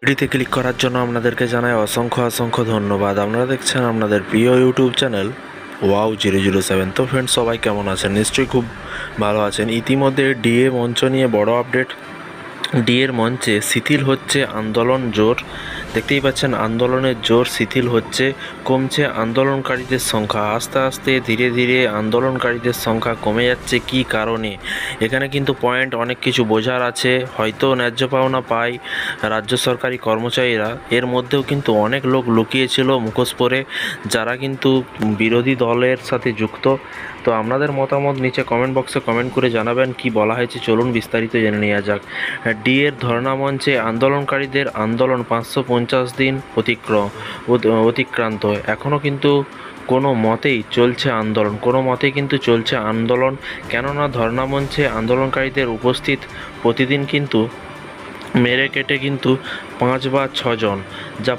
ভিডিওতে ক্লিক করার জন্য আপনাদেরকে জানাই অসংখ্য ধন্যবাদ। আপনারা দেখছেন আপনাদের প্রিয় ইউটিউব চ্যানেল wow007। তো ফ্রেন্ডস, সবাই কেমন আছেন? নিশ্চয়ই খুব ভালো আছেন। ইতিমধ্যে ডিএ মঞ্চ নিয়ে বড় আপডেট। ডিএর মঞ্চে শিথিল হচ্ছে আন্দোলন জোর। দেখতেই পাচ্ছেন আন্দোলনের জোর শিথিল হচ্ছে, কমছে আন্দোলনকারীদের সংখ্যা। আস্তে আস্তে ধীরে ধীরে আন্দোলনকারীদের সংখ্যা কমে যাচ্ছে। কী কারণে? এখানে কিন্তু পয়েন্ট অনেক কিছু বোঝার আছে। হয়তো ন্যায্য পাওনা পায় রাজ্য সরকারি কর্মচারীরা, এর মধ্যেও কিন্তু অনেক লোক লুকিয়েছিল মুখোশ পরে, যারা কিন্তু বিরোধী দলের সাথে যুক্ত। তো আপনাদের মতামত নিচে কমেন্ট বক্সে কমেন্ট করে জানাবেন কি বলা হয়েছে। চলুন বিস্তারিত জেনে নেওয়া যাক। ডিএর ধর্ণা মঞ্চে আন্দোলনকারীদের আন্দোলন 550 দিন অতিক্রান্ত। এখনও কিন্তু কোনো মতেই চলছে আন্দোলন। কেননা ধর্ণা মঞ্চে আন্দোলনকারীদের উপস্থিত প্রতিদিন কিন্তু মেরে কেটে কিন্তু 5 বা 6 জন, যা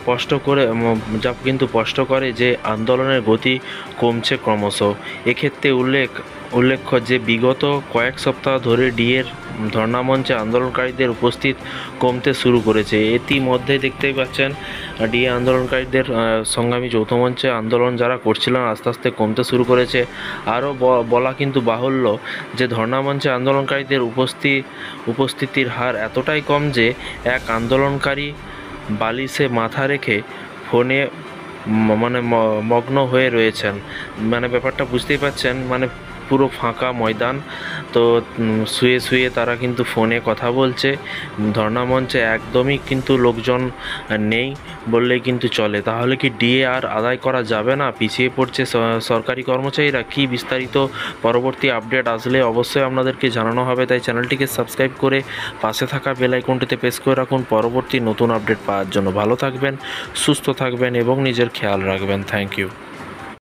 স্পষ্ট করে যে আন্দোলনের গতি কমছে ক্রমশ। এক্ষেত্রে উল্লেখ্য যে বিগত কয়েক সপ্তাহ ধরে ডিএর ধর্ণামঞ্চে আন্দোলনকারীদের উপস্থিত কমতে শুরু করেছে। ইতিমধ্যে দেখতেই পাচ্ছেন ডিএ আন্দোলনকারীদের সংগ্রামী যৌথ মঞ্চে আন্দোলন যারা করছিলেন আস্তে আস্তে কমতে শুরু করেছে। আরও বলা কিন্তু বাহুল্য যে ধর্ণামঞ্চে আন্দোলনকারীদের উপস্থিতির হার এতটাই কম যে এক আন্দোলনকারী বালিশে মাথা রেখে ফোনে মগ্ন হয়ে রয়েছেন। ব্যাপারটা বুঝতেই পারছেন, পুরো ফাঁকা ময়দান। তো শুয়ে শুয়ে তারা কিন্তু ফোনে কথা বলছে। ধর্ণা মঞ্চে একদমই কিন্তু লোকজন নেই বললেই কিন্তু চলে। তাহলে কি ডিএ আর আদায় করা যাবে না? পিছিয়ে পড়ছে সরকারি কর্মচারীরা? কি বিস্তারিত পরবর্তী আপডেট আসলে অবশ্যই আপনাদেরকে জানানো হবে। তাই চ্যানেলটিকে সাবস্ক্রাইব করে পাশে থাকা বেল আইকনটিতে প্রেস করে রাখুন পরবর্তী নতুন আপডেট পাওয়ার জন্য। ভালো থাকবেন, সুস্থ থাকবেন এবং নিজের খেয়াল রাখবেন। Thank you.